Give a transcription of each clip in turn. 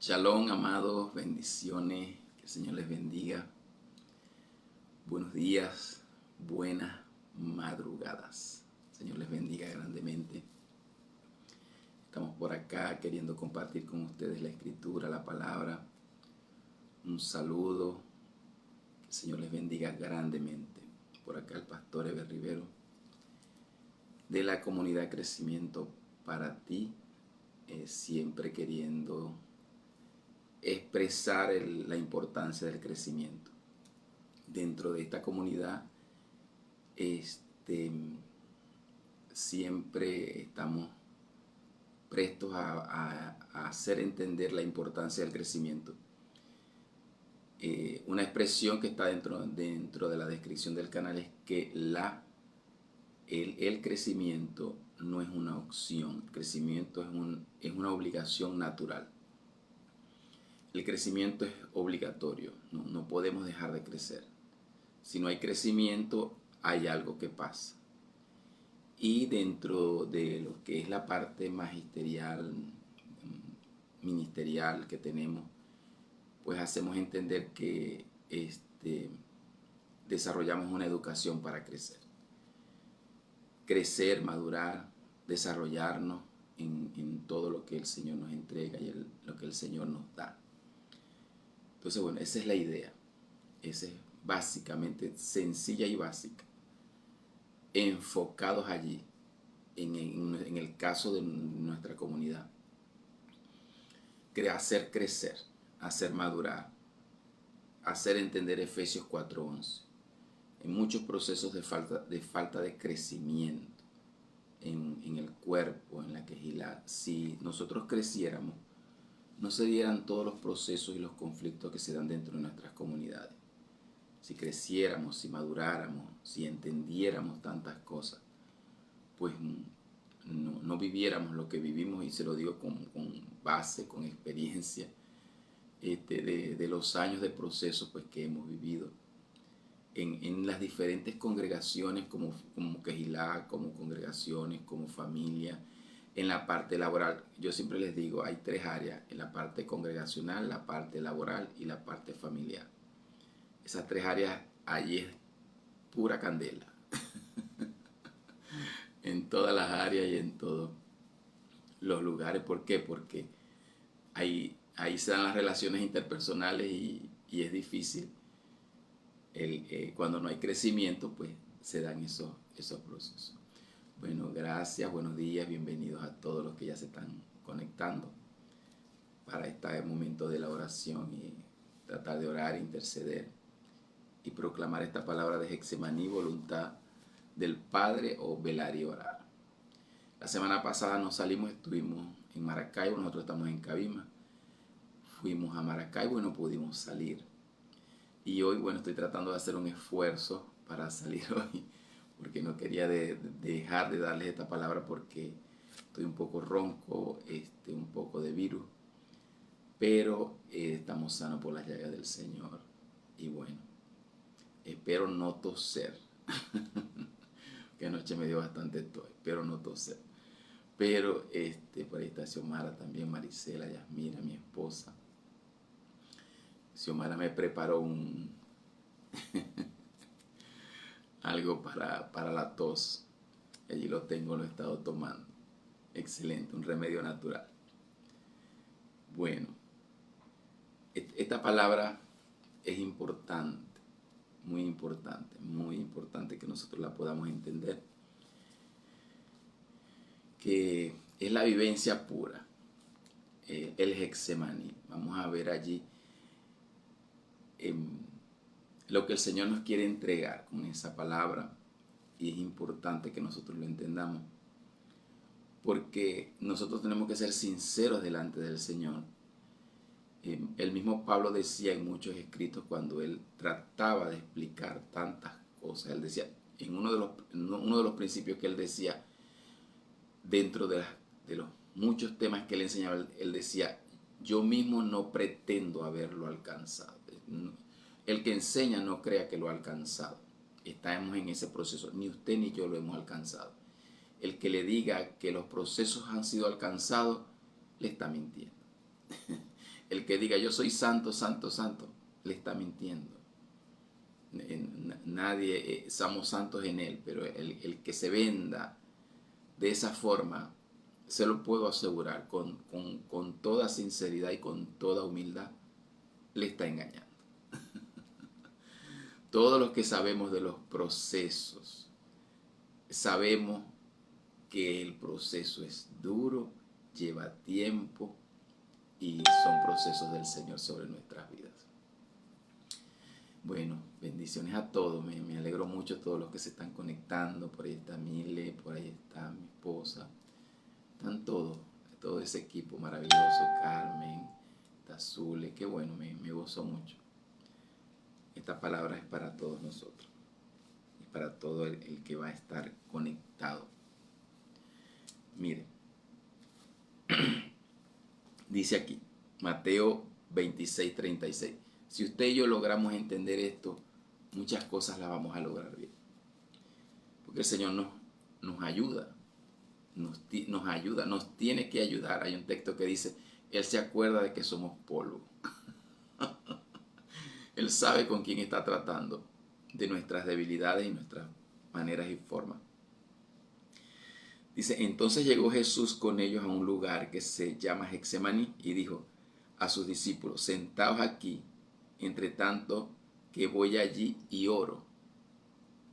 Shalom, amados, bendiciones, que el Señor les bendiga. Buenos días, buenas madrugadas. El Señor les bendiga grandemente. Estamos por acá queriendo compartir con ustedes la escritura, la palabra. Un saludo, que el Señor les bendiga grandemente. Por acá el pastor Eber Rivero, de la comunidad Crecimiento para ti, siempre queriendo expresar la importancia del crecimiento. Dentro de esta comunidad, siempre estamos prestos a hacer entender la importancia del crecimiento. Una expresión que está dentro de la descripción del canal es que el crecimiento no es una opción, el crecimiento es una obligación natural. El crecimiento es obligatorio, no podemos dejar de crecer. Si no hay crecimiento, hay algo que pasa. Y dentro de lo que es la parte magisterial, ministerial que tenemos, pues hacemos entender que desarrollamos una educación para crecer. Crecer, madurar, desarrollarnos en todo lo que el Señor nos entrega y lo que el Señor nos da. Entonces, bueno, esa es la idea. Esa es básicamente sencilla y básica. Enfocados allí, en el caso de nuestra comunidad. Hacer crecer, hacer madurar, hacer entender Efesios 4:11. En muchos procesos de falta de crecimiento en el cuerpo, en la quejilá, si nosotros creciéramos, no se dieran todos los procesos y los conflictos que se dan dentro de nuestras comunidades. Si creciéramos, si maduráramos, si entendiéramos tantas cosas, pues no viviéramos lo que vivimos, y se lo digo con base, con experiencia de los años de procesos pues, que hemos vivido en las diferentes congregaciones como Quejilá, como congregaciones, como familia. En la parte laboral, yo siempre les digo, hay tres áreas: en la parte congregacional, la parte laboral y la parte familiar. Esas tres áreas, allí es pura candela. En todas las áreas y en todos los lugares. ¿Por qué? Porque ahí se dan las relaciones interpersonales y es difícil. Cuando no hay crecimiento, pues se dan esos procesos. Bueno, gracias, buenos días, bienvenidos a todos los que ya se están conectando para este momento de la oración y tratar de orar, interceder y proclamar esta palabra de Getsemaní, voluntad del Padre, o velar y orar. La semana pasada nos salimos, estuvimos en Maracaibo, nosotros estamos en Cabima, fuimos a Maracaibo y no pudimos salir. Y hoy, bueno, estoy tratando de hacer un esfuerzo para salir hoy, porque no quería dejar de darles esta palabra porque estoy un poco ronco, un poco de virus, pero estamos sanos por las llagas del Señor. Y bueno, espero no toser, que anoche me dio bastante tos, espero no toser. Pero por ahí está Xiomara también, Marisela, Yasmira, mi esposa. Xiomara me preparó algo para la tos. Allí lo tengo, lo he estado tomando. Excelente, un remedio natural. Bueno, esta palabra es importante, muy importante que nosotros la podamos entender. Que es la vivencia pura, el Getsemaní. Vamos a ver allí lo que el Señor nos quiere entregar con esa palabra, y es importante que nosotros lo entendamos, porque nosotros tenemos que ser sinceros delante del Señor. El mismo Pablo decía en muchos escritos, cuando él trataba de explicar tantas cosas, él decía, en uno de los principios que él decía, dentro de los muchos temas que él enseñaba, él decía, yo mismo no pretendo haberlo alcanzado. El que enseña no crea que lo ha alcanzado. Estamos en ese proceso. Ni usted ni yo lo hemos alcanzado. El que le diga que los procesos han sido alcanzados, le está mintiendo. El que diga yo soy santo, santo, santo, le está mintiendo. Nadie somos santos en él, pero el que se venda de esa forma, se lo puedo asegurar con toda sinceridad y con toda humildad, le está engañando. Todos los que sabemos de los procesos, sabemos que el proceso es duro, lleva tiempo y son procesos del Señor sobre nuestras vidas. Bueno, bendiciones a todos, me alegro mucho todos los que se están conectando. Por ahí está Mile, por ahí está mi esposa, están todos, todo ese equipo maravilloso, Carmen, está Zule, qué bueno, me gozo mucho. Esta palabra es para todos nosotros y para todo el que va a estar conectado. Miren, dice aquí, Mateo 26:36. Si usted y yo logramos entender esto, muchas cosas las vamos a lograr bien. Porque el Señor nos ayuda, nos ayuda, nos tiene que ayudar. Hay un texto que dice, Él se acuerda de que somos polvo. Él sabe con quién está tratando, de nuestras debilidades y nuestras maneras y formas. Dice, entonces llegó Jesús con ellos a un lugar que se llama Getsemaní y dijo a sus discípulos, sentaos aquí, entre tanto que voy allí y oro.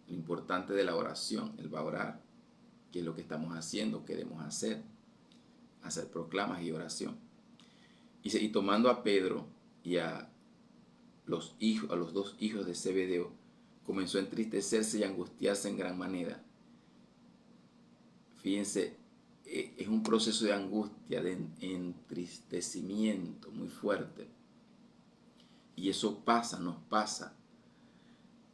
Lo importante de la oración, Él va a orar, que es lo que estamos haciendo, queremos hacer proclamas y oración. Dice, y tomando a Pedro y a los dos hijos de Zebedeo, comenzó a entristecerse y a angustiarse en gran manera. Fíjense, es un proceso de angustia, de entristecimiento muy fuerte. Y eso pasa, nos pasa.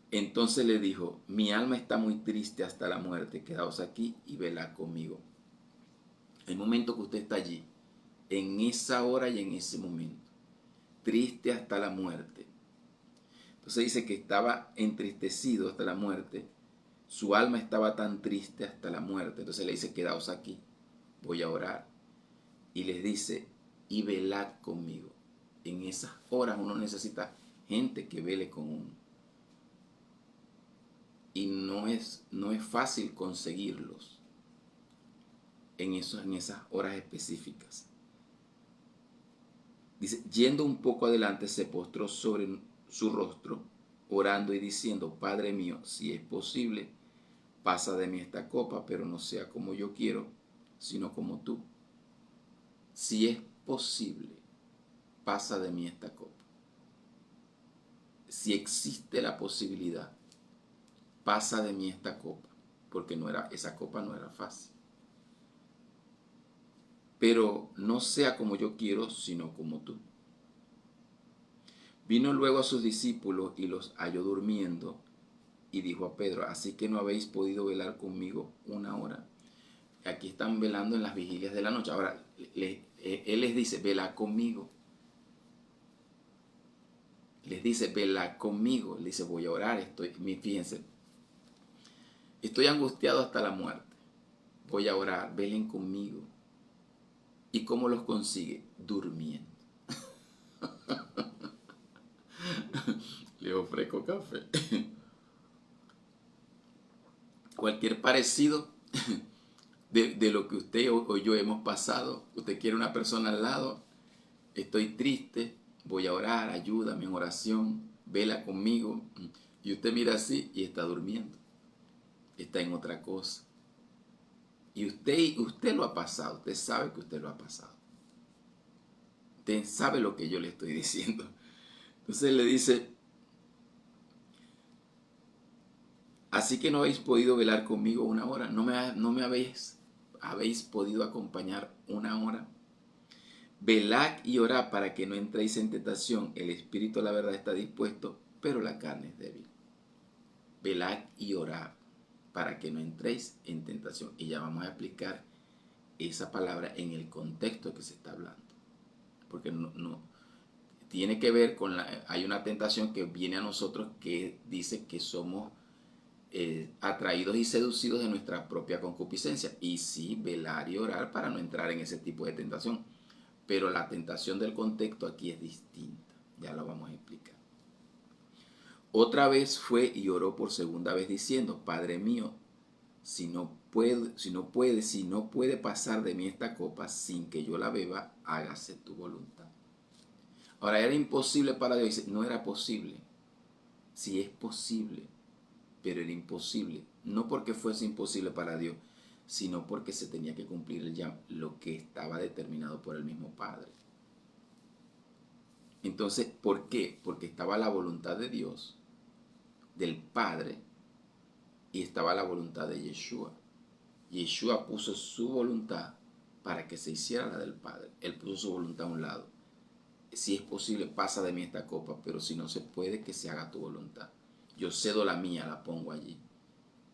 Entonces le dijo, mi alma está muy triste hasta la muerte, quedaos aquí y velad conmigo. El momento que usted está allí, en esa hora y en ese momento, triste hasta la muerte. Entonces dice que estaba entristecido hasta la muerte, su alma estaba tan triste hasta la muerte. Entonces le dice, quedaos aquí, voy a orar. Y les dice, y velad conmigo. En esas horas uno necesita gente que vele con uno. Y no es fácil conseguirlos en esas horas específicas. Dice, yendo un poco adelante, se postró sobre su rostro, orando y diciendo, Padre mío, si es posible, pasa de mí esta copa, pero no sea como yo quiero, sino como tú. Si es posible, pasa de mí esta copa. Si existe la posibilidad, pasa de mí esta copa, porque esa copa no era fácil. Pero no sea como yo quiero, sino como tú. Vino luego a sus discípulos y los halló durmiendo, y dijo a Pedro, así que no habéis podido velar conmigo una hora. Aquí están velando en las vigilias de la noche. Ahora, él les dice, velad conmigo. Les dice, velad conmigo. Le dice, voy a orar. Fíjense, estoy angustiado hasta la muerte. Voy a orar, velen conmigo. ¿Y cómo los consigue? Durmiendo. Le ofrezco café. Cualquier parecido de lo que usted o yo hemos pasado. Usted quiere una persona al lado. Estoy triste. Voy a orar. Ayúdame en oración. Vela conmigo. Y usted mira así y está durmiendo. Está en otra cosa. Y usted lo ha pasado. Usted sabe que usted lo ha pasado. Usted sabe lo que yo le estoy diciendo. Entonces le dice, así que no habéis podido velar conmigo una hora. No me habéis podido acompañar una hora. Velad y orad para que no entréis en tentación. El espíritu a la verdad está dispuesto, pero la carne es débil. Velad y orad para que no entréis en tentación. Y ya vamos a explicar esa palabra en el contexto que se está hablando. Porque no tiene que ver con hay una tentación que viene a nosotros que dice que somos atraídos y seducidos de nuestra propia concupiscencia. Y sí, velar y orar para no entrar en ese tipo de tentación. pero la tentación del contexto aquí es distinta. Ya lo vamos a explicar. Otra vez fue y oró por segunda vez diciendo, Padre mío, si no puede pasar de mí esta copa sin que yo la beba, hágase tu voluntad. Ahora, ¿era imposible para Dios? Dice, no era posible. Sí es posible, pero era imposible. No porque fuese imposible para Dios, sino porque se tenía que cumplir ya lo que estaba determinado por el mismo Padre. Entonces, ¿por qué? Porque estaba la voluntad de Dios, del Padre, y estaba la voluntad de Yeshua. Yeshua puso su voluntad para que se hiciera la del Padre. Él puso su voluntad a un lado. Si es posible, pasa de mí esta copa, pero si no se puede, que se haga tu voluntad. Yo cedo la mía, la pongo allí,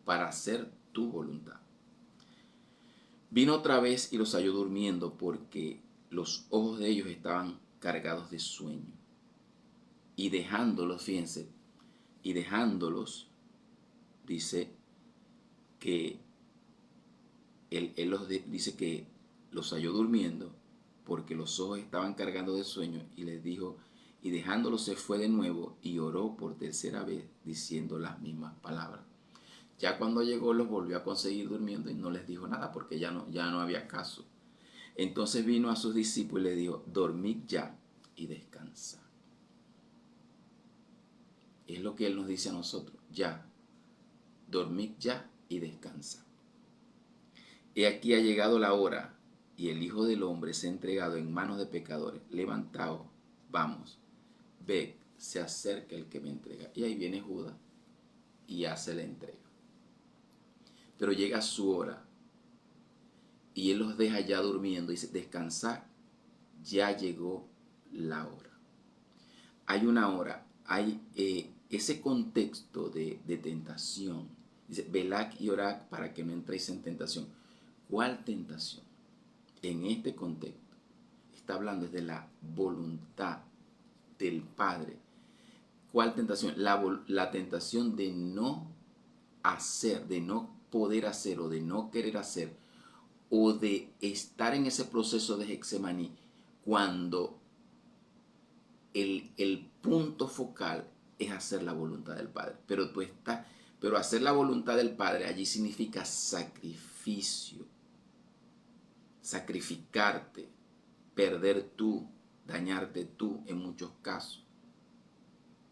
para hacer tu voluntad. Vino otra vez y los halló durmiendo, porque los ojos de ellos estaban cargados de sueño. Y dejándolos, fíjense, y dejándolos, dice que dice que los halló durmiendo porque los ojos estaban cargando de sueño, y les dijo, y dejándolos se fue de nuevo y oró por tercera vez diciendo las mismas palabras. Ya cuando llegó los volvió a conseguir durmiendo y no les dijo nada porque ya no había caso. Entonces vino a sus discípulos y les dijo, dormid ya y descansad. Es lo que Él nos dice a nosotros, ya, dormid ya y descansad. He aquí ha llegado la hora y el Hijo del Hombre se ha entregado en manos de pecadores. Levantaos, vamos, ved, se acerca el que me entrega. Y ahí viene Judas y hace la entrega. Pero llega su hora y Él los deja ya durmiendo y dice, descansad, ya llegó la hora. Hay una hora, hay ese contexto de tentación. Dice, velad y orad para que no entréis en tentación. ¿Cuál tentación? En este contexto está hablando de la voluntad del Padre. ¿Cuál tentación? La tentación de no hacer, de no poder hacer o de no querer hacer, o de estar en ese proceso de Getsemaní cuando el punto focal es hacer la voluntad del Padre. Pero hacer la voluntad del Padre allí significa sacrificio. Sacrificarte, perder tú, dañarte tú en muchos casos.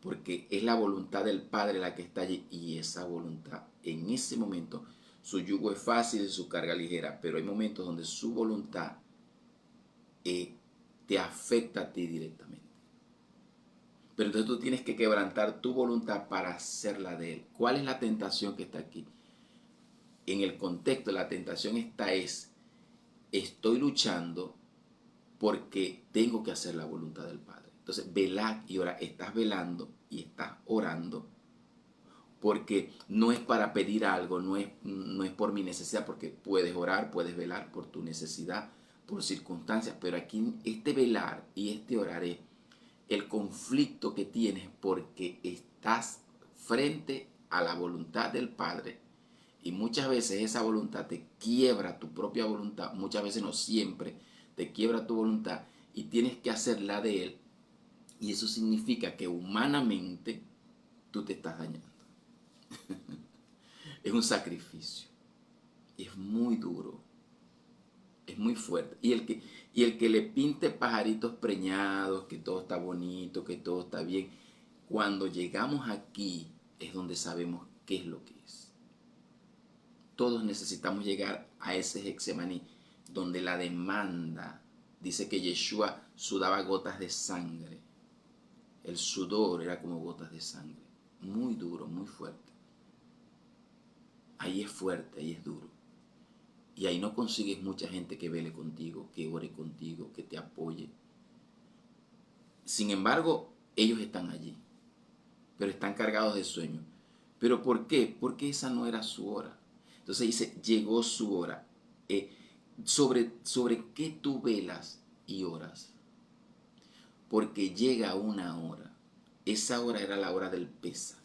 Porque es la voluntad del Padre la que está allí, y esa voluntad, en ese momento, su yugo es fácil y su carga ligera, pero hay momentos donde su voluntad te afecta a ti directamente. Pero entonces tú tienes que quebrantar tu voluntad para hacerla de Él. ¿Cuál es la tentación que está aquí? En el contexto, la tentación estoy luchando porque tengo que hacer la voluntad del Padre. Entonces, velad y orad. Estás velando y estás orando porque no es para pedir algo, no es por mi necesidad, porque puedes orar, puedes velar por tu necesidad, por circunstancias, pero aquí este velar y este orar es el conflicto que tienes porque estás frente a la voluntad del Padre. Y muchas veces esa voluntad te quiebra tu propia voluntad, muchas veces no siempre, te quiebra tu voluntad y tienes que hacer la de Él. Y eso significa que humanamente tú te estás dañando. Es un sacrificio, es muy duro, es muy fuerte. Y el que le pinte pajaritos preñados, que todo está bonito, que todo está bien, cuando llegamos aquí es donde sabemos qué es lo que es. Todos necesitamos llegar a ese Getsemaní, donde la demanda, dice que Yeshua sudaba gotas de sangre. El sudor era como gotas de sangre. Muy duro, muy fuerte. Ahí es fuerte, ahí es duro. Y ahí no consigues mucha gente que vele contigo, que ore contigo, que te apoye. Sin embargo, ellos están allí, pero están cargados de sueño. ¿Pero por qué? Porque esa no era su hora. Entonces dice, llegó su hora. ¿Sobre qué tú velas y oras? Porque llega una hora. Esa hora era la hora del Pesaj.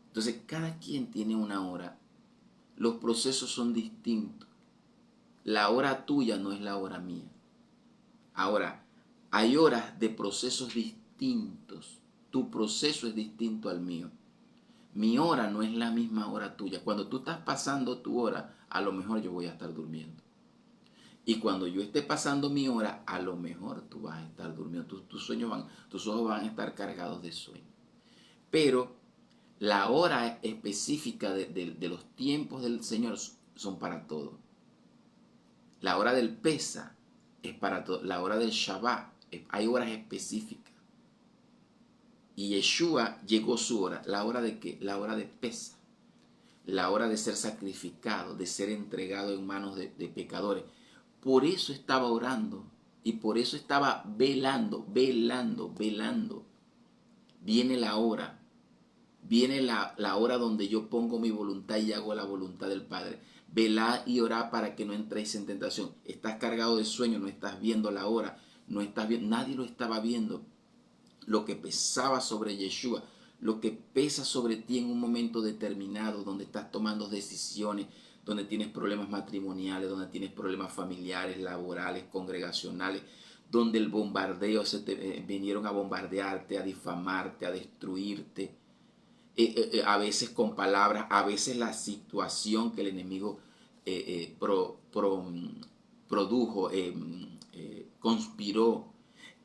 Entonces, cada quien tiene una hora. Los procesos son distintos. La hora tuya no es la hora mía. Ahora, hay horas de procesos distintos. Tu proceso es distinto al mío. Mi hora no es la misma hora tuya. Cuando tú estás pasando tu hora, a lo mejor yo voy a estar durmiendo. Y cuando yo esté pasando mi hora, a lo mejor tú vas a estar durmiendo. Tus ojos van a estar cargados de sueño. Pero la hora específica de los tiempos del Señor son para todo. La hora del Pesa es para todo. La hora del Shabbat, hay horas específicas. Y Yeshua llegó su hora. ¿La hora de qué? La hora de Pesa. La hora de ser sacrificado, de ser entregado en manos de pecadores. Por eso estaba orando y por eso estaba velando. Viene la hora. Viene la hora donde yo pongo mi voluntad y hago la voluntad del Padre. Velá y orá para que no entréis en tentación. Estás cargado de sueño, no estás viendo la hora, no estás viendo, nadie lo estaba viendo. Lo que pesaba sobre Yeshua, lo que pesa sobre ti en un momento determinado, donde estás tomando decisiones, donde tienes problemas matrimoniales, donde tienes problemas familiares, laborales, congregacionales, donde el bombardeo vinieron a bombardearte, a difamarte, a destruirte. A veces con palabras, a veces la situación que el enemigo produjo, conspiró,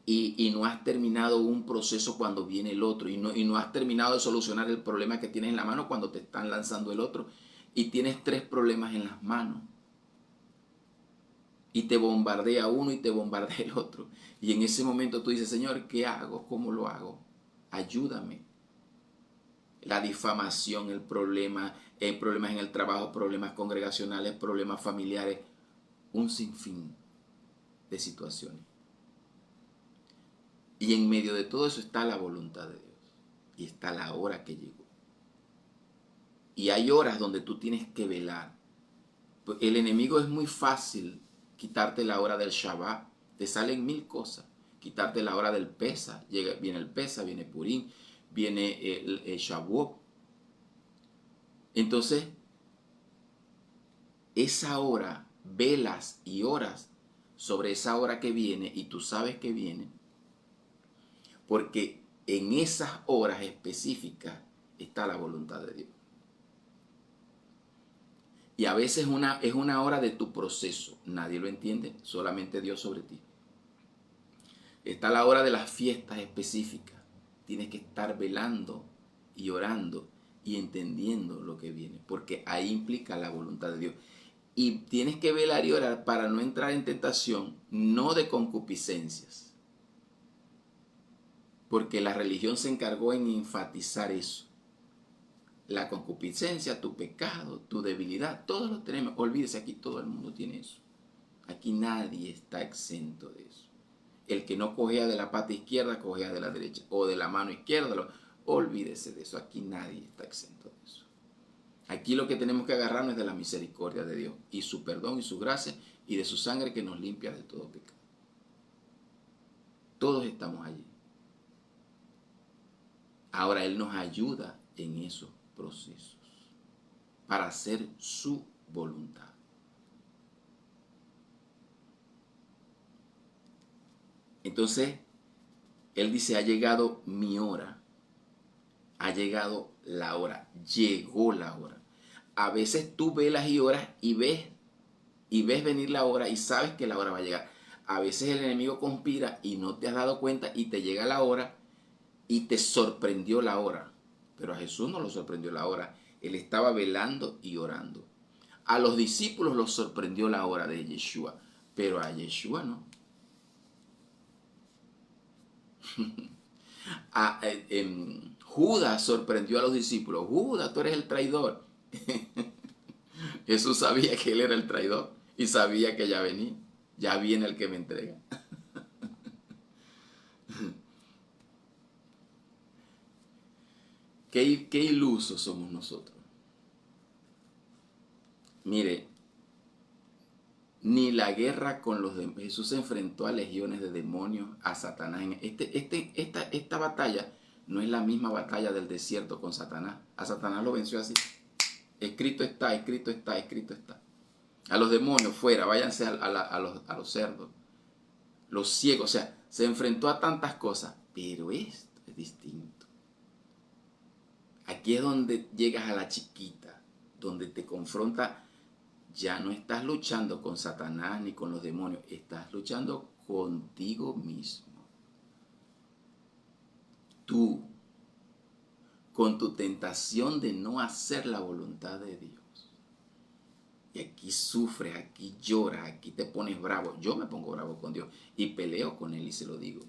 y no has terminado un proceso cuando viene el otro, y no has terminado de solucionar el problema que tienes en la mano cuando te están lanzando el otro, y tienes 3 problemas en las manos, y te bombardea uno y te bombardea el otro, y en ese momento tú dices, Señor, ¿qué hago? ¿Cómo lo hago? Ayúdame. La difamación, el problema, problemas en el trabajo, problemas congregacionales, problemas familiares, un sinfín de situaciones. Y en medio de todo eso está la voluntad de Dios. Y está la hora que llegó. Y hay horas donde tú tienes que velar. El enemigo es muy fácil quitarte la hora del Shabbat. Te salen 1000 cosas. Quitarte la hora del Pesa. Viene el Pesa, viene Purim, viene el Shavuot. Entonces, esa hora, velas y oras sobre esa hora que viene, y tú sabes que viene, porque en esas horas específicas está la voluntad de Dios. Y a veces es una hora de tu proceso. Nadie lo entiende, solamente Dios sobre ti. Está la hora de las fiestas específicas. Tienes que estar velando y orando y entendiendo lo que viene, porque ahí implica la voluntad de Dios. Y tienes que velar y orar para no entrar en tentación, no de concupiscencias, porque la religión se encargó en enfatizar eso. La concupiscencia, tu pecado, tu debilidad, todos lo tenemos. Olvídese, aquí todo el mundo tiene eso. Aquí nadie está exento de eso. El que no cojea de la pata izquierda, cojea de la derecha, o de la mano izquierda, olvídese de eso. Aquí nadie está exento de eso. Aquí lo que tenemos que agarrarnos es de la misericordia de Dios, y su perdón y su gracia, y de su sangre que nos limpia de todo pecado. Todos estamos allí. Ahora Él nos ayuda en esos procesos para hacer su voluntad. Entonces, Él dice, ha llegado mi hora, ha llegado la hora, llegó la hora. A veces tú velas y oras y ves venir la hora y sabes que la hora va a llegar. A veces el enemigo conspira y no te has dado cuenta y te llega la hora y te sorprendió la hora. Pero a Jesús no lo sorprendió la hora. Él estaba velando y orando. A los discípulos los sorprendió la hora de Yeshua, pero a Yeshua no. Judas sorprendió a los discípulos. Judas, tú eres el traidor. Jesús sabía que él era el traidor y sabía que ya venía. Ya viene el que me entrega. Qué ilusos somos nosotros. Mire, ni la guerra con los demonios. Jesús se enfrentó a legiones de demonios, a Satanás. Esta batalla no es la misma batalla del desierto con Satanás. A Satanás lo venció así. Escrito está, escrito está, escrito está. A los demonios fuera, váyanse a los cerdos. los ciegos, o sea, se enfrentó a tantas cosas, pero esto es distinto. Aquí es donde llegas a la chiquita, donde te confronta, ya no estás luchando con Satanás ni con los demonios, estás luchando contigo mismo. Tú, con tu tentación de no hacer la voluntad de Dios. Y aquí sufres, aquí lloras, aquí te pones bravo. Yo me pongo bravo con Dios y peleo con Él y se lo digo.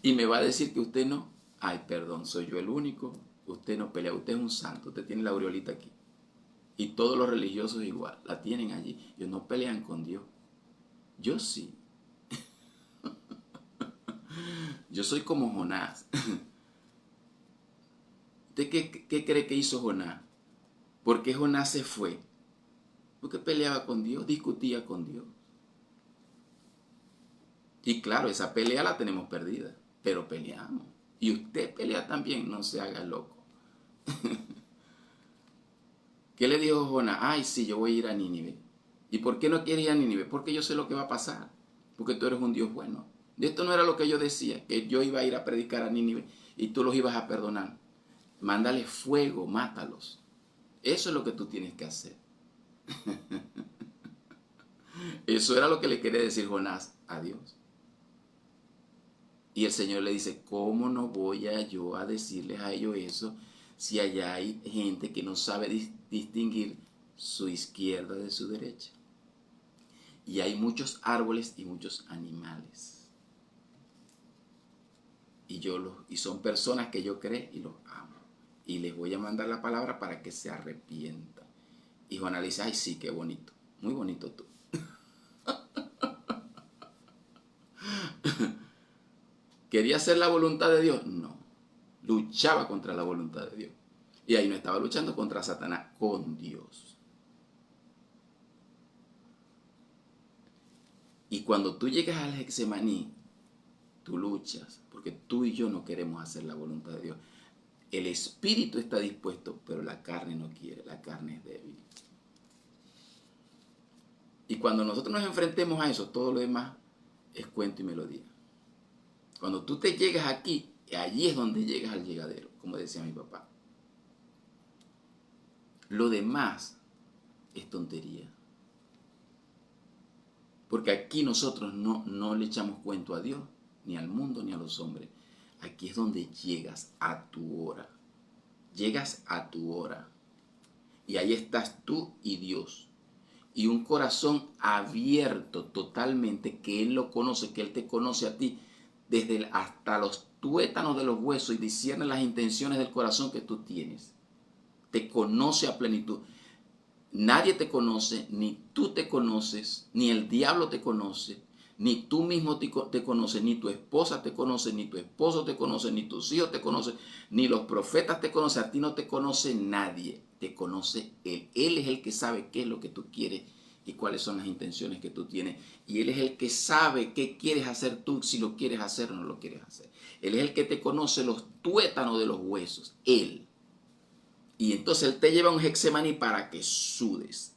Y me va a decir que usted no. Ay, perdón, soy yo el único. Usted no pelea, usted es un santo, usted tiene la aureolita aquí. Y todos los religiosos igual, la tienen allí. Ellos no pelean con Dios. Yo sí. Yo soy como Jonás. ¿Usted qué cree que hizo Jonás? ¿Por qué Jonás se fue? Porque peleaba con Dios, discutía con Dios. Y claro, esa pelea la tenemos perdida, pero peleamos. Y usted pelea también, no se haga loco. ¿Qué le dijo Jonás? Ay, sí, yo voy a ir a Nínive. ¿Y por qué no quiere ir a Nínive? Porque yo sé lo que va a pasar. Porque tú eres un Dios bueno. Y esto no era lo que yo decía, que yo iba a ir a predicar a Nínive y tú los ibas a perdonar. Mándale fuego, mátalos. Eso es lo que tú tienes que hacer. Eso era lo que le quería decir Jonás a Dios. Y el Señor le dice, ¿cómo no voy yo a decirles a ellos eso si allá hay gente que no sabe distinguir su izquierda de su derecha? Y hay muchos árboles y muchos animales. Y son personas que yo creo y los amo. Y les voy a mandar la palabra para que se arrepientan. Y Jonás le dice, ay sí, qué bonito. Muy bonito tú. ¿Quería hacer la voluntad de Dios? No. Luchaba contra la voluntad de Dios. Y ahí no estaba luchando contra Satanás, con Dios. Y cuando tú llegas al Getsemaní, tú luchas, porque tú y yo no queremos hacer la voluntad de Dios. El espíritu está dispuesto, pero la carne no quiere, la carne es débil. Y cuando nosotros nos enfrentemos a eso, todo lo demás es cuento y melodía. Cuando tú te llegas aquí, allí es donde llegas al llegadero, como decía mi papá. Lo demás es tontería. Porque aquí nosotros no le echamos cuento a Dios, ni al mundo, ni a los hombres. Aquí es donde llegas a tu hora. Llegas a tu hora. Y ahí estás tú y Dios. Y un corazón abierto totalmente, que Él lo conoce, que Él te conoce a ti, desde hasta los tuétanos de los huesos, y discierne las intenciones del corazón que tú tienes. Te conoce a plenitud. Nadie te conoce, ni tú te conoces, ni el diablo te conoce, ni tú mismo te conoces, ni tu esposa te conoce, ni tu esposo te conoce, ni tus hijos te conocen, ni los profetas te conocen. A ti no te conoce nadie, te conoce Él. Él es el que sabe qué es lo que tú quieres y cuáles son las intenciones que tú tienes. Y Él es el que sabe qué quieres hacer tú, si lo quieres hacer o no lo quieres hacer. Él es el que te conoce los tuétanos de los huesos, Él. Y entonces Él te lleva a un Getsemaní para que sudes.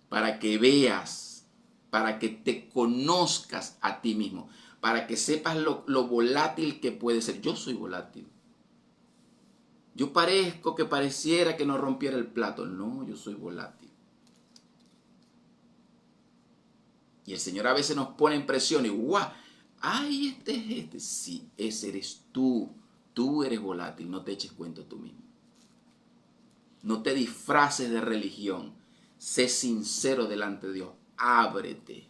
Para que veas, para que te conozcas a ti mismo, para que sepas lo volátil que puede ser. Yo soy volátil. Yo parezco que pareciera que no rompiera el plato. No, yo soy volátil. Y el Señor a veces nos pone en presión y ¡guau! ¡Ay, este es este! Sí, ese eres tú. Tú eres volátil, no te eches cuento tú mismo. No te disfraces de religión. Sé sincero delante de Dios. Ábrete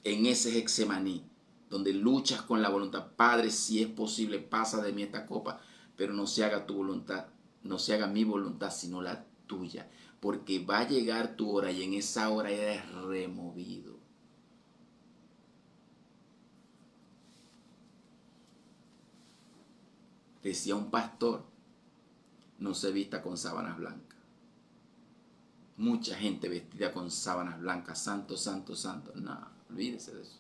en ese Getsemaní, donde luchas con la voluntad. Padre, si es posible, pasa de mí esta copa, pero no se haga tu voluntad, no se haga mi voluntad, sino la tuya. Porque va a llegar tu hora y en esa hora eres removido. Decía un pastor, no se vista con sábanas blancas. Mucha gente vestida con sábanas blancas, santo, santo, santo. No, olvídese de eso.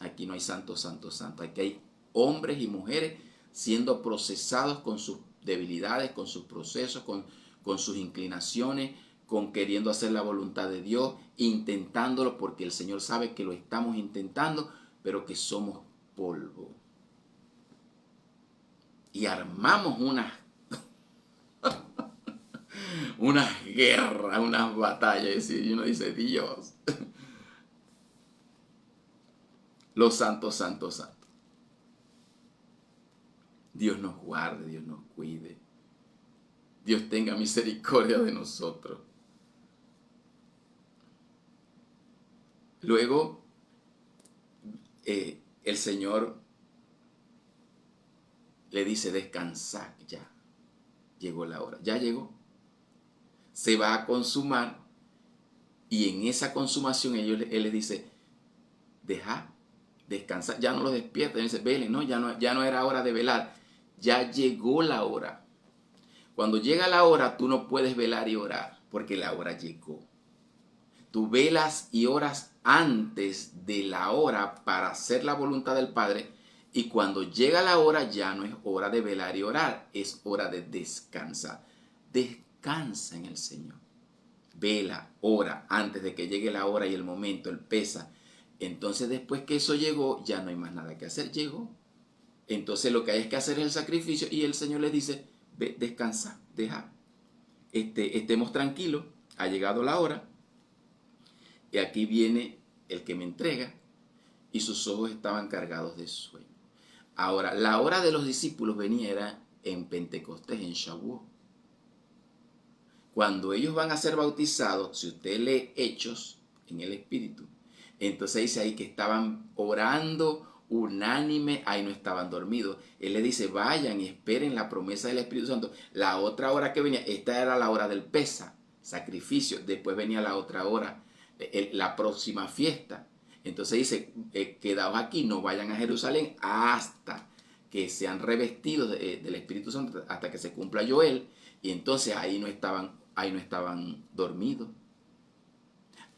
Aquí no hay santo, santo, santo. Aquí hay hombres y mujeres siendo procesados con sus debilidades, con sus procesos, con sus inclinaciones, con queriendo hacer la voluntad de Dios, intentándolo porque el Señor sabe que lo estamos intentando, pero que somos polvo. Y armamos unas guerras, unas batallas, y uno dice, Dios, los santos, santos, santos. Dios nos guarde, Dios nos cuide. Dios tenga misericordia de nosotros. Luego, el Señor le dice, descansad ya. Llegó la hora. Ya llegó. Se va a consumar. Y en esa consumación Él les dice, dejad, descansad. Ya no los despierten. Él dice, velen, no, ya no era hora de velar. Ya llegó la hora. Cuando llega la hora, tú no puedes velar y orar, porque la hora llegó. Tú velas y oras antes de la hora para hacer la voluntad del Padre, y cuando llega la hora ya no es hora de velar y orar, es hora de descansar. Descansa en el Señor. Vela, ora, antes de que llegue la hora y el momento, Él pesa. Entonces después que eso llegó, ya no hay más nada que hacer, llegó. Entonces lo que hay es que hacer es el sacrificio, y el Señor les dice, ve, descansa, deja. Estemos tranquilos, ha llegado la hora. Y aquí viene el que me entrega, y sus ojos estaban cargados de sueño. Ahora, la hora de los discípulos venía era en Pentecostés, en Shavuot. Cuando ellos van a ser bautizados, si usted lee Hechos en el Espíritu, entonces dice ahí que estaban orando unánime, ahí no estaban dormidos. Él les dice, vayan y esperen la promesa del Espíritu Santo. La otra hora que venía, esta era la hora del Pesa, sacrificio. Después venía la otra hora, la próxima fiesta. Entonces dice, quedaos aquí, no vayan a Jerusalén hasta que sean revestidos del Espíritu Santo, hasta que se cumpla Joel. Y entonces ahí no estaban dormidos.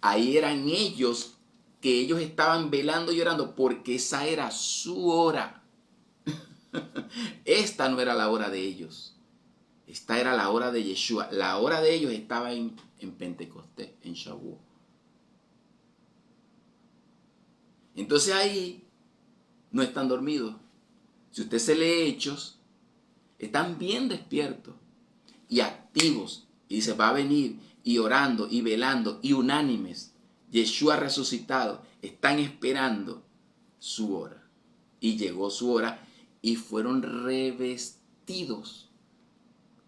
Ahí eran ellos, que ellos estaban velando y orando, porque esa era su hora. Esta no era la hora de ellos. Esta era la hora de Yeshua. La hora de ellos estaba en Pentecostés, en Shavuot. Entonces ahí no están dormidos. Si usted se lee Hechos, están bien despiertos y activos. Y dice, va a venir, y orando, y velando, y unánimes. Yeshua resucitado. Están esperando su hora. Y llegó su hora, y fueron revestidos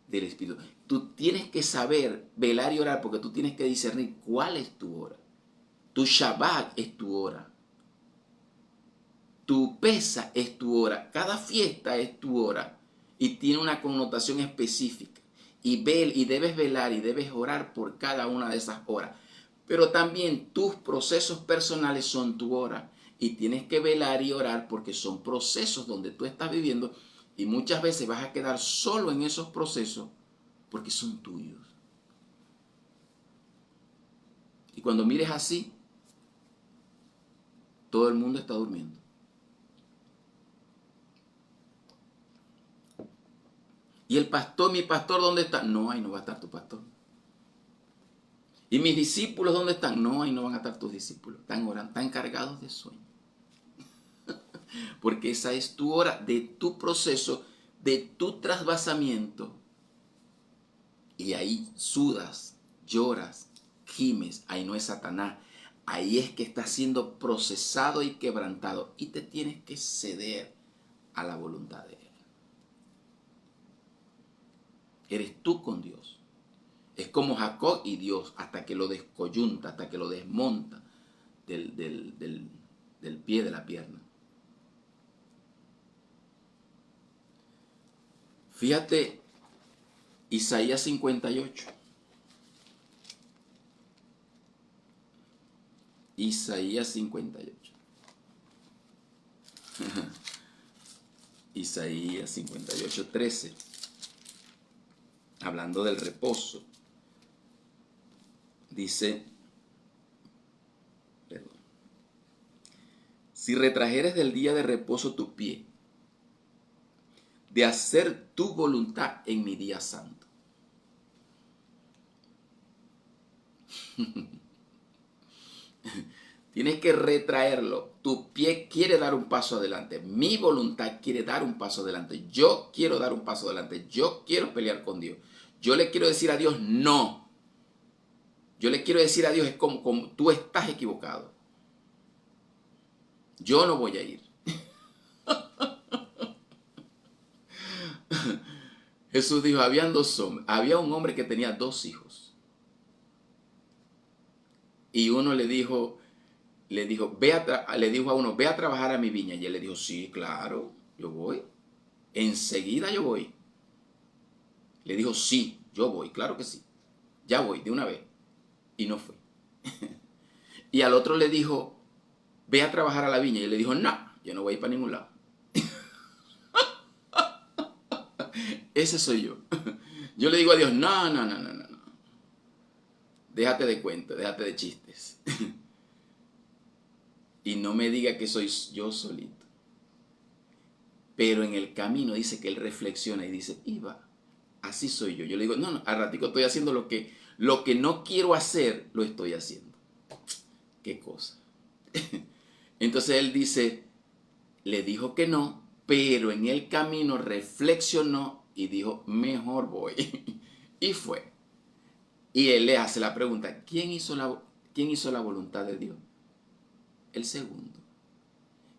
del Espíritu. Tú tienes que saber velar y orar, porque tú tienes que discernir cuál es tu hora. Tu Shabbat es tu hora. Tu Pesa es tu hora. Cada fiesta es tu hora. Y tiene una connotación específica. Y debes velar y debes orar por cada una de esas horas. Pero también tus procesos personales son tu hora. Y tienes que velar y orar porque son procesos donde tú estás viviendo. Y muchas veces vas a quedar solo en esos procesos porque son tuyos. Y cuando mires así, todo el mundo está durmiendo. Y el pastor, mi pastor, ¿dónde está? No, ahí no va a estar tu pastor. ¿Y mis discípulos dónde están? No, ahí no van a estar tus discípulos. Están orando, están cargados de sueño. Porque esa es tu hora de tu proceso, de tu trasvasamiento. Y ahí sudas, lloras, gimes. Ahí no es Satanás. Ahí es que está siendo procesado y quebrantado. Y te tienes que ceder a la voluntad de Él. Eres tú con Dios. Es como Jacob y Dios, hasta que lo descoyunta, hasta que lo desmonta del pie de la pierna. Fíjate, Isaías 58. Isaías 58. Isaías 58, 13. Hablando del reposo. Dice, si retrajeres del día de reposo tu pie, de hacer tu voluntad en mi día santo. Tienes que retraerlo. Tu pie quiere dar un paso adelante. Mi voluntad quiere dar un paso adelante. Yo quiero dar un paso adelante. Yo quiero pelear con Dios. Yo le quiero decir a Dios no. Yo le quiero decir a Dios es como tú estás equivocado. Yo no voy a ir. Jesús dijo, había un hombre que tenía 2 hijos. Y uno le dijo a uno, ve a trabajar a mi viña. Y él le dijo, sí, claro, yo voy. Enseguida yo voy. Le dijo, sí, yo voy, claro que sí. Ya voy, de una vez. Y no fue. Y al otro le dijo, ve a trabajar a la viña. Y él le dijo, no, yo no voy a ir para ningún lado. Ese soy yo. Yo le digo a Dios, no. Déjate de cuentos, déjate de chistes. Y no me diga que soy yo solito. Pero en el camino dice que él reflexiona y dice, Iba, así soy yo. Yo le digo, no, al ratico estoy haciendo lo que no quiero hacer, lo estoy haciendo. Qué cosa. Entonces él dice, le dijo que no, pero en el camino reflexionó y dijo, mejor voy. Y fue. Y él le hace la pregunta, ¿quién hizo la voluntad de Dios? El segundo.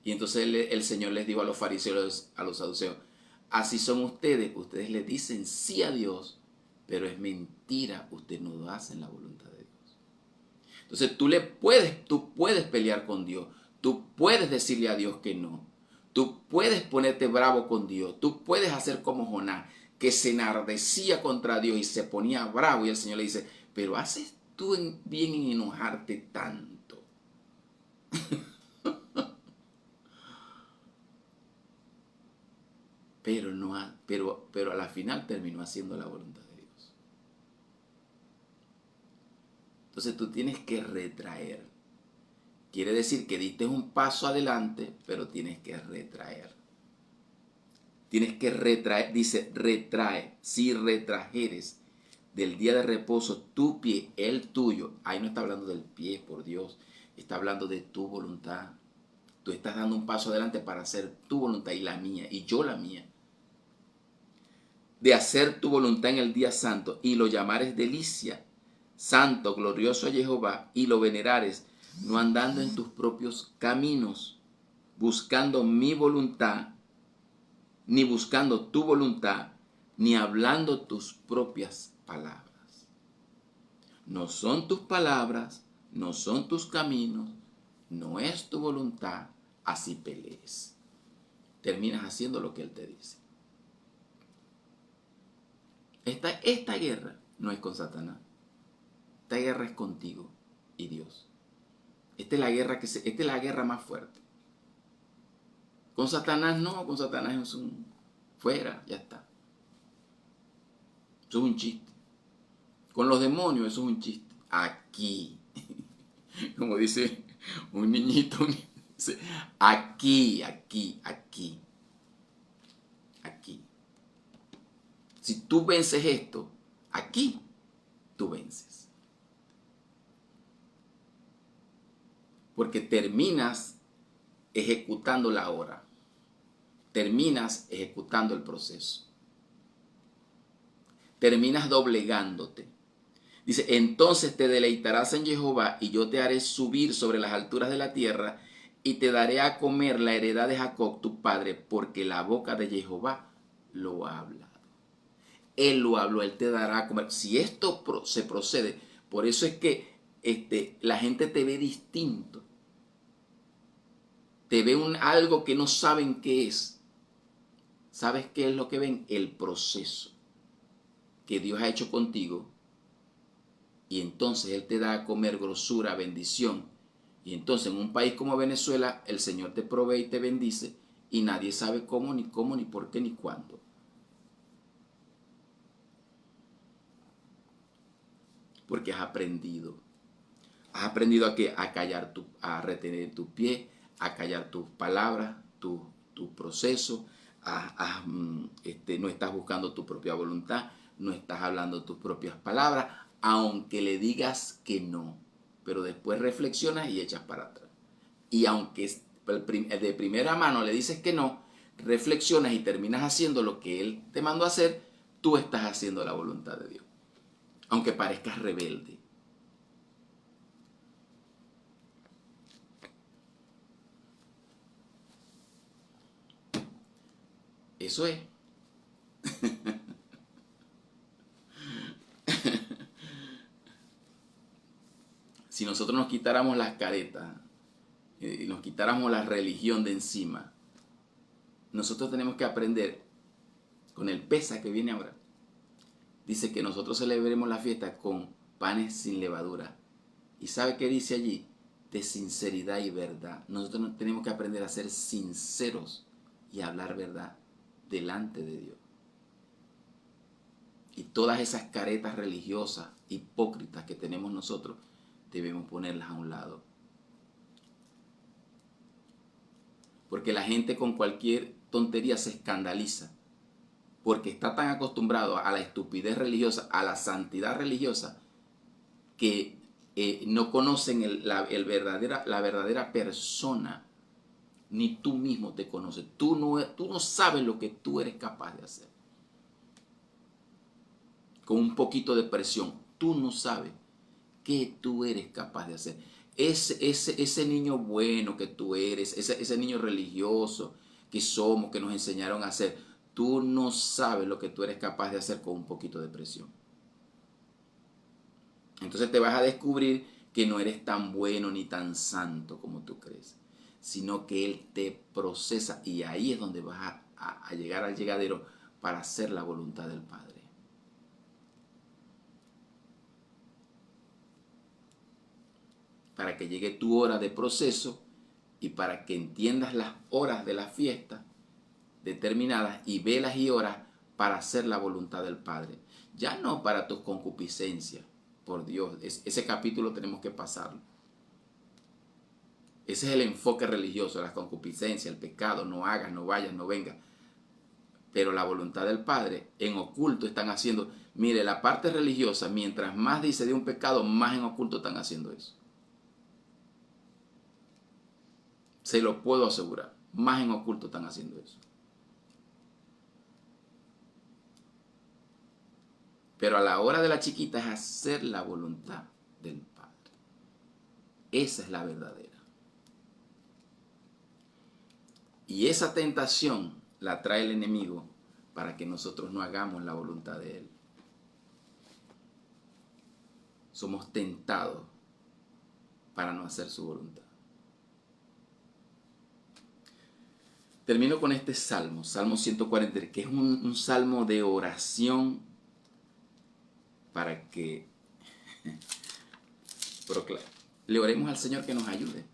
Y entonces el Señor les dijo a los fariseos, a los saduceos, así son ustedes le dicen sí a Dios, pero es mentira, ustedes no hacen la voluntad de Dios. Entonces tú puedes pelear con Dios, tú puedes decirle a Dios que no, tú puedes ponerte bravo con Dios, tú puedes hacer como Jonás, que se enardecía contra Dios y se ponía bravo, y el Señor le dice, pero ¿haces tú bien en enojarte tanto? Pero a la final terminó haciendo la voluntad de Dios. Entonces tú tienes que retraer. Quiere decir que diste un paso adelante, pero tienes que retraer. Tienes que retraer, dice, retrae. Si retrajeres del día de reposo tu pie, el tuyo. Ahí no está hablando del pie, por Dios. Está hablando de tu voluntad. Tú estás dando un paso adelante para hacer tu voluntad y la mía, y yo la mía. De hacer tu voluntad en el día santo, y lo llamares delicia, santo, glorioso a Jehová, y lo venerares, no andando en tus propios caminos, buscando mi voluntad, ni buscando tu voluntad, ni hablando tus propias palabras. No son tus palabras, no son tus caminos, no es tu voluntad, así pelees. Terminas haciendo lo que Él te dice. Esta guerra no es con Satanás. Esta guerra es contigo y Dios. Esta es la guerra más fuerte. Con Satanás no, con Satanás es un fuera, ya está. Eso es un chiste. Con los demonios eso es un chiste. Aquí, como dice un niñito, dice, aquí. Si tú vences esto, aquí tú vences. Porque terminas ejecutando la obra. Terminas ejecutando el proceso. Terminas doblegándote. Dice, entonces te deleitarás en Jehová y yo te haré subir sobre las alturas de la tierra y te daré a comer la heredad de Jacob tu padre, porque la boca de Jehová lo ha hablado. Él lo habló, Él te dará a comer. Si esto se procede, por eso es que la gente te ve distinto. Te ve algo que no saben qué es. ¿Sabes qué es lo que ven? El proceso que Dios ha hecho contigo. Y entonces Él te da a comer grosura, bendición. Y entonces en un país como Venezuela, el Señor te provee y te bendice. Y nadie sabe cómo, ni por qué, ni cuándo. Porque has aprendido. Has aprendido a callar, a retener tu pie, a callar tus palabras, tu proceso. No estás buscando tu propia voluntad, no estás hablando tus propias palabras. aunque le digas que no, pero después reflexionas y echas para atrás. Y aunque de primera mano le dices que no, reflexionas y terminas haciendo lo que Él te mandó a hacer, tú estás haciendo la voluntad de Dios, aunque parezcas rebelde. Eso es. Si nosotros nos quitáramos las caretas y nos quitáramos la religión de encima, nosotros tenemos que aprender con el Pesa que viene ahora. Dice que nosotros celebremos la fiesta con panes sin levadura. ¿Y sabe qué dice allí? De sinceridad y verdad. Nosotros tenemos que aprender a ser sinceros y hablar verdad delante de Dios. Y todas esas caretas religiosas, hipócritas que tenemos nosotros, debemos ponerlas a un lado. Porque la gente con cualquier tontería se escandaliza. Porque está tan acostumbrado a la estupidez religiosa, a la santidad religiosa, que no conocen la verdadera persona. Ni tú mismo te conoces. Tú no sabes lo que tú eres capaz de hacer. Con un poquito de presión, tú no sabes qué tú eres capaz de hacer. Ese niño bueno que tú eres, ese niño religioso que somos, que nos enseñaron a hacer, tú no sabes lo que tú eres capaz de hacer con un poquito de presión. Entonces te vas a descubrir que no eres tan bueno ni tan santo como tú crees, sino que Él te procesa y ahí es donde vas a llegar al llegadero para hacer la voluntad del Padre. Para que llegue tu hora de proceso y para que entiendas las horas de la fiesta determinadas y velas y horas para hacer la voluntad del Padre. Ya no para tus concupiscencias, por Dios, ese capítulo tenemos que pasarlo. Ese es el enfoque religioso, las concupiscencias, el pecado, no hagas, no vayas, no vengas. Pero la voluntad del Padre, en oculto están haciendo, mire, la parte religiosa, mientras más dice de un pecado, más en oculto están haciendo eso. Se lo puedo asegurar, más en oculto están haciendo eso. Pero a la hora de la chiquita es hacer la voluntad del Padre. Esa es la verdadera. Y esa tentación la trae el enemigo para que nosotros no hagamos la voluntad de Él. Somos tentados para no hacer su voluntad. Termino con este salmo, Salmo 143, que es un salmo de oración para que le oremos al Señor que nos ayude.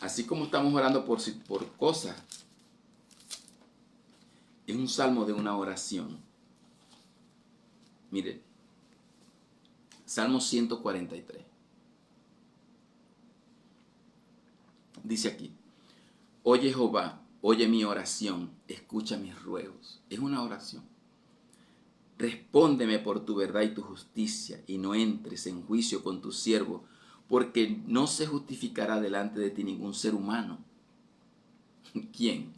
Así como estamos orando por cosas, es un salmo de una oración. Mire, Salmo 143. Dice aquí, oye Jehová, oye mi oración, escucha mis ruegos. Es una oración. Respóndeme por tu verdad y tu justicia, y no entres en juicio con tu siervo, porque no se justificará delante de ti ningún ser humano. ¿Quién?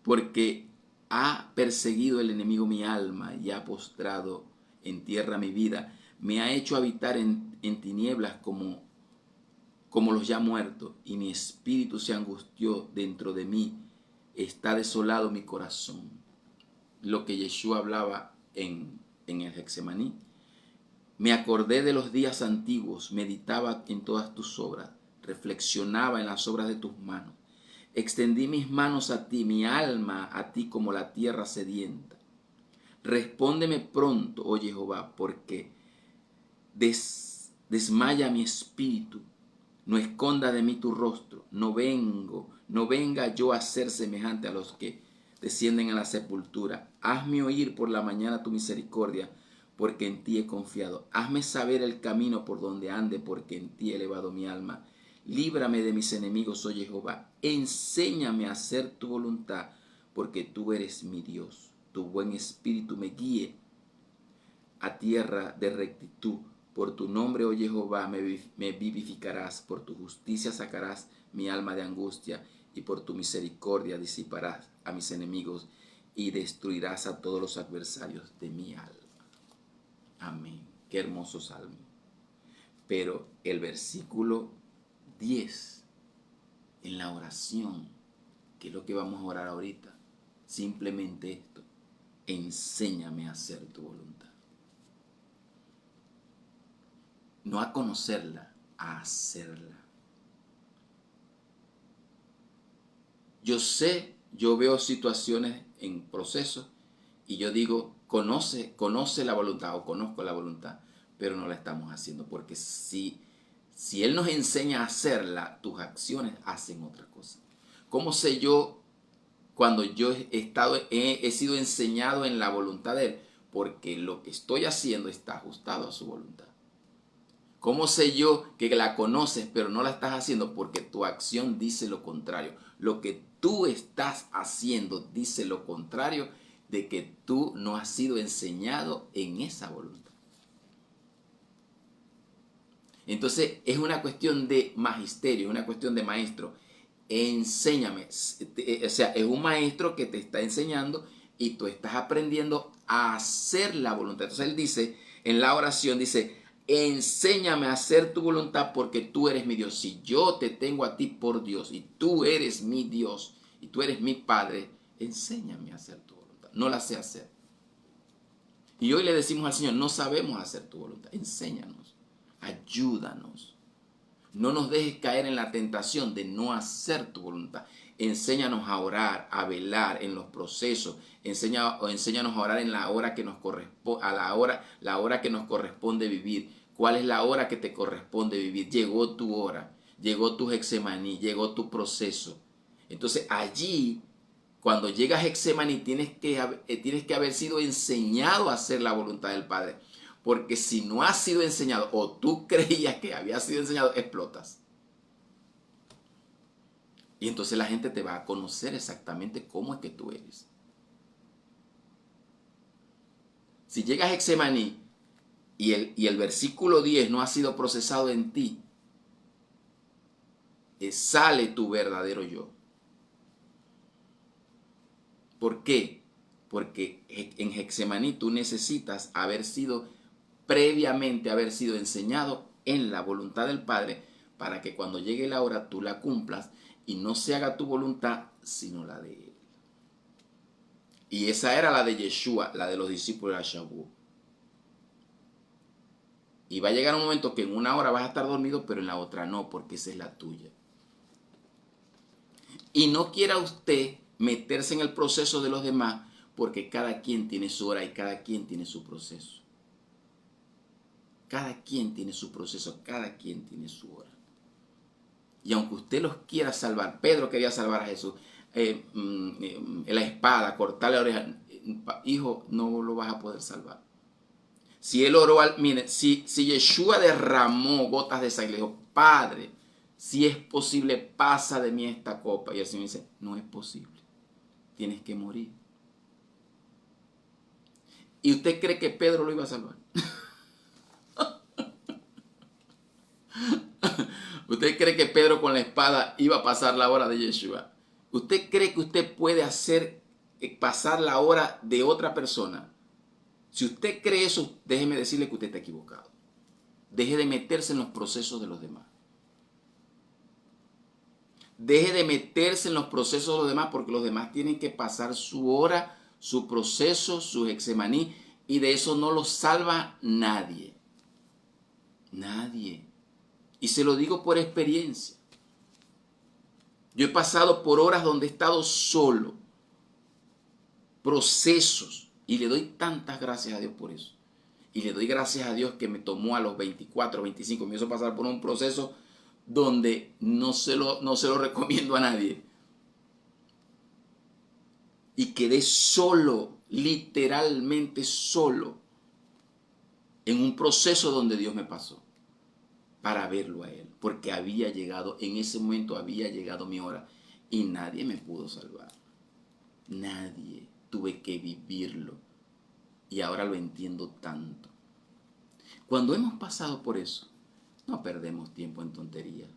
Porque ha perseguido el enemigo mi alma y ha postrado en tierra mi vida. Me ha hecho habitar en tinieblas como los ya muertos, y mi espíritu se angustió dentro de mí. Está desolado mi corazón. Lo que Yeshua hablaba en el Getsemaní. Me acordé de los días antiguos, meditaba en todas tus obras, reflexionaba en las obras de tus manos. Extendí mis manos a ti, mi alma a ti como la tierra sedienta. Respóndeme pronto, oh Jehová, porque desmaya mi espíritu. No esconda de mí tu rostro. No venga yo a ser semejante a los que descienden a la sepultura. Hazme oír por la mañana tu misericordia, porque en ti he confiado. Hazme saber el camino por donde ande, porque en ti he elevado mi alma. Líbrame de mis enemigos, oh Jehová. Enséñame a hacer tu voluntad, porque tú eres mi Dios. Tu buen espíritu me guíe a tierra de rectitud. Por tu nombre, oh Jehová, me vivificarás. Por tu justicia sacarás mi alma de angustia. Y por tu misericordia disiparás a mis enemigos y destruirás a todos los adversarios de mi alma. Amén. Qué hermoso salmo. Pero el versículo 10, en la oración, que es lo que vamos a orar ahorita, simplemente esto: enséñame a hacer tu voluntad. No a conocerla, a hacerla. Yo veo situaciones en proceso y yo digo, conoce la voluntad o conozco la voluntad, pero no la estamos haciendo, porque si Él nos enseña a hacerla, tus acciones hacen otra cosa. ¿Cómo sé yo cuando yo he sido enseñado en la voluntad de Él? Porque lo que estoy haciendo está ajustado a su voluntad. ¿Cómo sé yo que la conoces pero no la estás haciendo? Porque tu acción dice lo contrario. Lo que tú estás haciendo dice lo contrario de que tú no has sido enseñado en esa voluntad. Entonces es una cuestión de magisterio, es una cuestión de maestro. Enséñame. O sea, es un maestro que te está enseñando y tú estás aprendiendo a hacer la voluntad. Entonces él dice, en la oración dice, enséñame a hacer tu voluntad porque tú eres mi Dios. Si yo te tengo a ti por Dios y tú eres mi Dios y tú eres mi Padre, enséñame a hacer tu voluntad. No la sé hacer. Y hoy le decimos al Señor, no sabemos hacer tu voluntad. Enséñanos, ayúdanos. No nos dejes caer en la tentación de no hacer tu voluntad. Enséñanos a orar, a velar en los procesos. Enséñanos a orar en la hora que nos corresponde, la hora que nos corresponde vivir. ¿Cuál es la hora que te corresponde vivir? Llegó tu hora, llegó tu Getsemaní, llegó tu proceso. Entonces allí, cuando llegas a Getsemaní, tienes que haber sido enseñado a hacer la voluntad del Padre. Porque si no has sido enseñado o tú creías que habías sido enseñado, explotas. Y entonces la gente te va a conocer exactamente cómo es que tú eres. Si llegas a Getsemaní y el versículo 10 no ha sido procesado en ti, sale tu verdadero yo. ¿Por qué? Porque en Getsemaní tú necesitas previamente haber sido enseñado en la voluntad del Padre para que cuando llegue la hora tú la cumplas y no se haga tu voluntad sino la de Él. Y esa era la de Yeshua, la de los discípulos de Shavuot. Y va a llegar un momento que en una hora vas a estar dormido, pero en la otra no, porque esa es la tuya. Y no quiera usted meterse en el proceso de los demás, porque cada quien tiene su hora y cada quien tiene su proceso. Cada quien tiene su proceso, cada quien tiene su hora. Y aunque usted los quiera salvar, Pedro quería salvar a Jesús, la espada, cortarle la oreja, hijo, no lo vas a poder salvar. Si él oró, mire, si Yeshua derramó gotas de sangre, le dijo, Padre, si es posible, pasa de mí esta copa. Y el Señor dice, no es posible, tienes que morir. ¿Y usted cree que Pedro lo iba a salvar? ¿Usted cree que Pedro con la espada iba a pasar la hora de Yeshua? ¿Usted cree que usted puede hacer pasar la hora de otra persona? Si usted cree eso, déjeme decirle que usted está equivocado. Deje de meterse en los procesos de los demás. Deje de meterse en los procesos de los demás porque los demás tienen que pasar su hora, su proceso, su Getsemaní, y de eso no los salva nadie. Nadie. Y se lo digo por experiencia. Yo he pasado por horas donde he estado solo. Procesos. Y le doy tantas gracias a Dios por eso. Y le doy gracias a Dios que me tomó a los 24, 25. Me hizo pasar por un proceso donde no se lo recomiendo a nadie. Y quedé solo, literalmente solo, en un proceso donde Dios me pasó para verlo a Él. Porque en ese momento había llegado mi hora y nadie me pudo salvar. Nadie. Tuve que vivirlo. Y ahora lo entiendo tanto. Cuando hemos pasado por eso, no perdemos tiempo en tonterías.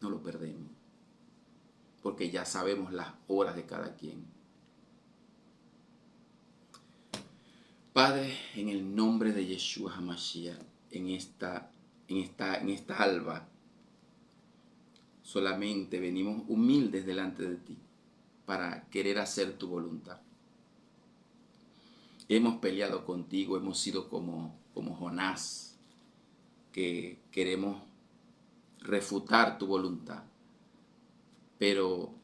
No lo perdemos. Porque ya sabemos las horas de cada quien. Padre, en el nombre de Yeshua HaMashiach, en esta alba, solamente venimos humildes delante de ti para querer hacer tu voluntad. Hemos peleado contigo, hemos sido como Jonás, que queremos refutar tu voluntad. Pero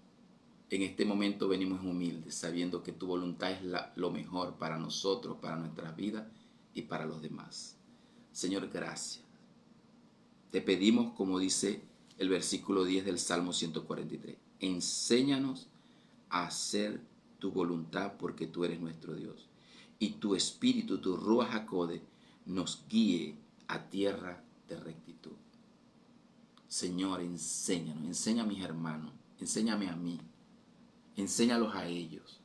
en este momento venimos humildes, sabiendo que tu voluntad es lo mejor para nosotros, para nuestras vidas y para los demás. Señor, gracias. Te pedimos, como dice el versículo 10 del Salmo 143, enséñanos a hacer tu voluntad porque tú eres nuestro Dios. Y tu espíritu, tu Ruach HaKodesh, nos guíe a tierra de rectitud. Señor, enséñanos, enseña a mis hermanos, enséñame a mí, enséñalos a ellos.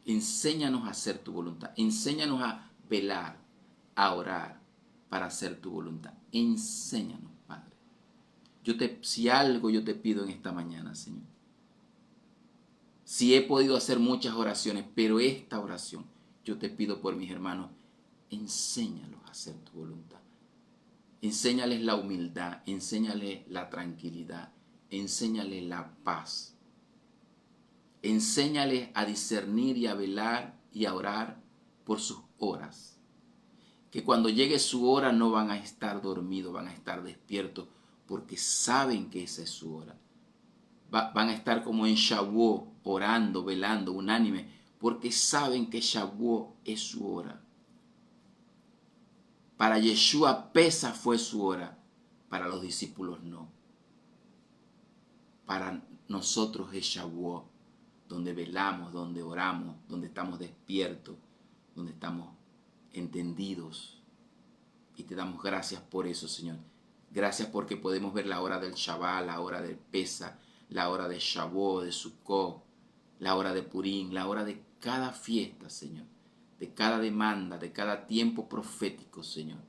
Enséñanos a hacer tu voluntad, enséñanos a velar, a orar para hacer tu voluntad. Enséñanos, Padre. Si algo yo te pido en esta mañana, Señor. Si he podido hacer muchas oraciones, pero esta oración yo te pido por mis hermanos, enséñalos a hacer tu voluntad. Enséñales la humildad, enséñales la tranquilidad, enséñales la paz. Enséñales a discernir y a velar y a orar por sus horas. Que cuando llegue su hora no van a estar dormidos, van a estar despiertos porque saben que esa es su hora. Van a estar como en Shavuot, orando, velando, unánime, porque saben que Shavuot es su hora. Para Yeshua Pesach fue su hora, para los discípulos no. Para nosotros es Shavuot, donde velamos, donde oramos, donde estamos despiertos, donde estamos entendidos. Y te damos gracias por eso, Señor. Gracias porque podemos ver la hora del Shabbat, la hora del Pesach, la hora de Shavuot, de Sukkot, la hora de Purim, la hora de cada fiesta, Señor, de cada demanda, de cada tiempo profético, Señor.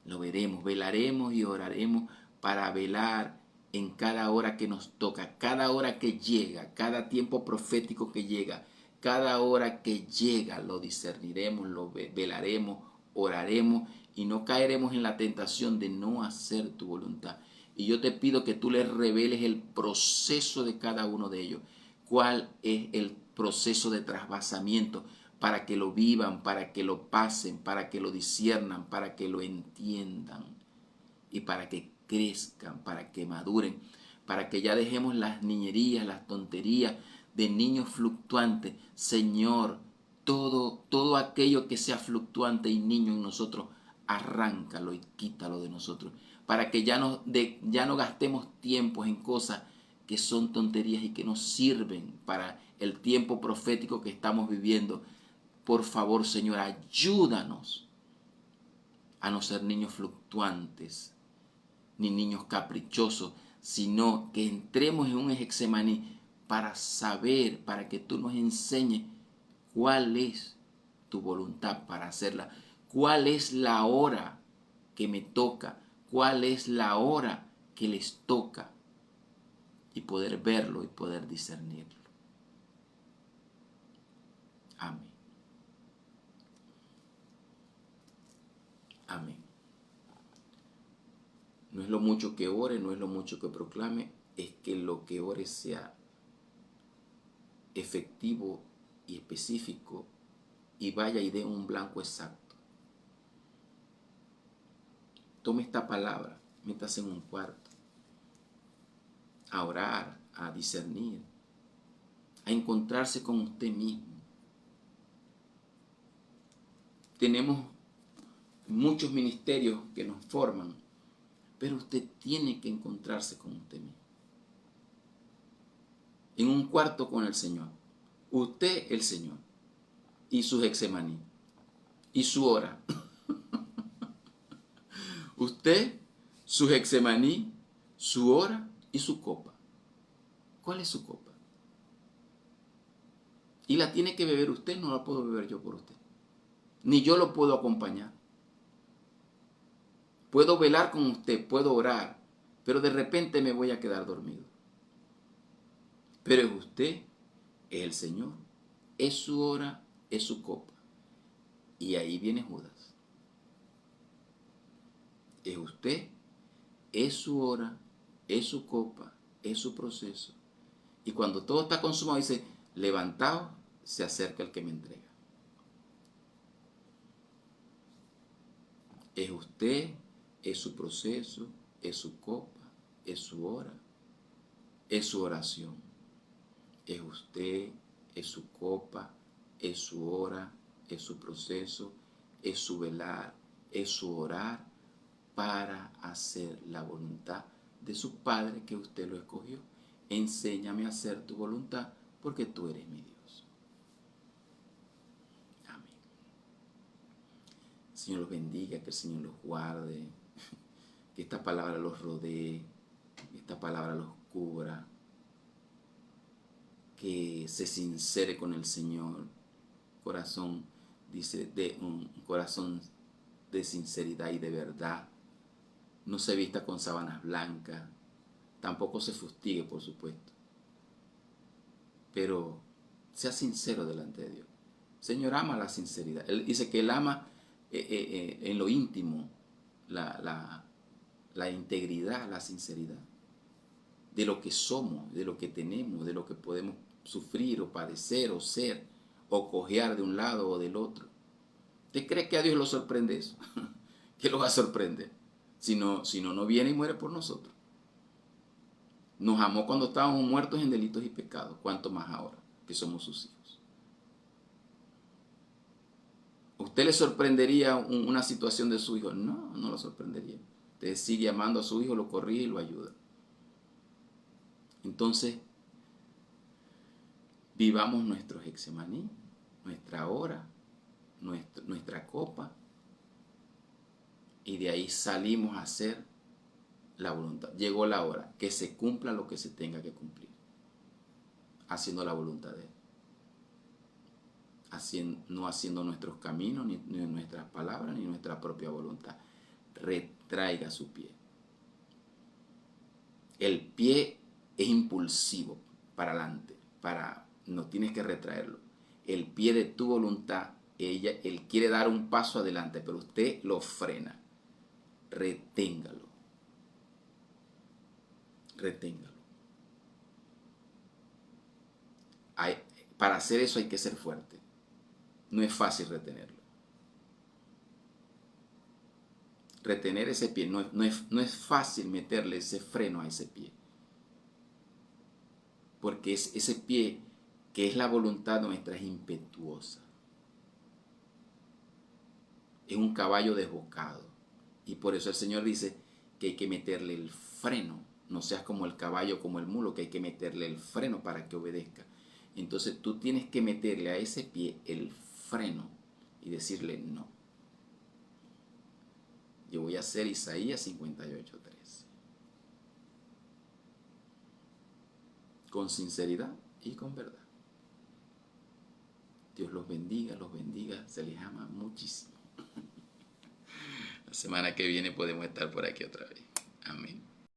Lo veremos, velaremos y oraremos para velar en cada hora que nos toca, cada hora que llega, cada tiempo profético que llega, cada hora que llega, lo discerniremos, lo velaremos, oraremos y no caeremos en la tentación de no hacer tu voluntad. Y yo te pido que tú les reveles el proceso de cada uno de ellos. ¿Cuál es el proceso de trasvasamiento? Para que lo vivan, para que lo pasen, para que lo disciernan, para que lo entiendan y para que crezcan, para que maduren, para que ya dejemos las niñerías, las tonterías de niños fluctuantes. Señor, todo aquello que sea fluctuante y niño en nosotros, arráncalo y quítalo de nosotros, para que ya no gastemos tiempos en cosas que son tonterías y que no sirven para el tiempo profético que estamos viviendo. Por favor, Señor, ayúdanos a no ser niños fluctuantes, ni niños caprichosos, sino que entremos en un Getsemaní para saber, para que tú nos enseñes cuál es tu voluntad para hacerla, cuál es la hora que me toca, cuál es la hora que les toca, y poder verlo y poder discernirlo. Amén. Amén. No es lo mucho que ore, no es lo mucho que proclame, es que lo que ore sea efectivo y específico y vaya y dé un blanco exacto. Tome esta palabra, métase en un cuarto, a orar, a discernir, a encontrarse con usted mismo. Tenemos muchos ministerios que nos forman, pero usted tiene que encontrarse con usted mismo. En un cuarto con el Señor. Usted, el Señor. Y su Getsemaní. Y su hora. Usted, su Getsemaní, su hora y su copa. ¿Cuál es su copa? Y la tiene que beber usted, no la puedo beber yo por usted. ni yo lo puedo acompañar. Puedo velar con usted, puedo orar, pero de repente me voy a quedar dormido. Pero es usted, es el Señor, es su hora, es su copa. Y ahí viene Judas. Es usted, es su hora, es su copa, es su proceso. Y cuando todo está consumado, dice, levantaos, se acerca el que me entrega. Es usted, es su proceso, es su copa, es su hora, es su oración. Es usted, es su copa, es su hora, es su proceso, es su velar, es su orar para hacer la voluntad de su Padre que usted lo escogió. Enséñame a hacer tu voluntad porque tú eres mi Dios. Amén. El Señor los bendiga, que el Señor los guarde, que esta palabra los rodee, que esta palabra los cubra, que se sincere con el Señor. Corazón, dice, de un corazón de sinceridad y de verdad. No se vista con sábanas blancas, tampoco se fustigue, por supuesto, pero sea sincero delante de Dios. El Señor ama la sinceridad. Él dice que Él ama en lo íntimo la integridad, la sinceridad de lo que somos, de lo que tenemos, de lo que podemos sufrir o padecer o ser o cojear de un lado o del otro. ¿Usted cree que a Dios lo sorprende eso? ¿Qué lo va a sorprender? Si no viene y muere por nosotros. Nos amó cuando estábamos muertos en delitos y pecados, cuánto más ahora que somos sus hijos. ¿Usted le sorprendería una situación de su hijo? No, no lo sorprendería. Usted sigue amando a su hijo, lo corrige y lo ayuda. Entonces, vivamos nuestro Getsemaní, nuestra hora, nuestra copa, y de ahí salimos a hacer la voluntad. Llegó la hora, que se cumpla lo que se tenga que cumplir, haciendo la voluntad de Él, no haciendo nuestros caminos, ni nuestras palabras, ni nuestra propia voluntad. Retraiga su pie. El pie es impulsivo para adelante, no tienes que retraerlo. El pie de tu voluntad, él quiere dar un paso adelante, pero usted lo frena. Reténgalo. Reténgalo. Para hacer eso hay que ser fuerte. No es fácil retenerlo. Retener ese pie, no es fácil meterle ese freno a ese pie. Porque ese pie, que es la voluntad nuestra, es impetuosa. Es un caballo desbocado. Y por eso el Señor dice que hay que meterle el freno. No seas como el caballo, como el mulo, que hay que meterle el freno para que obedezca. Entonces tú tienes que meterle a ese pie el freno y decirle no. Yo voy a hacer Isaías 58:3. Con sinceridad y con verdad. Dios los bendiga, se les ama muchísimo. La semana que viene podemos estar por aquí otra vez. Amén.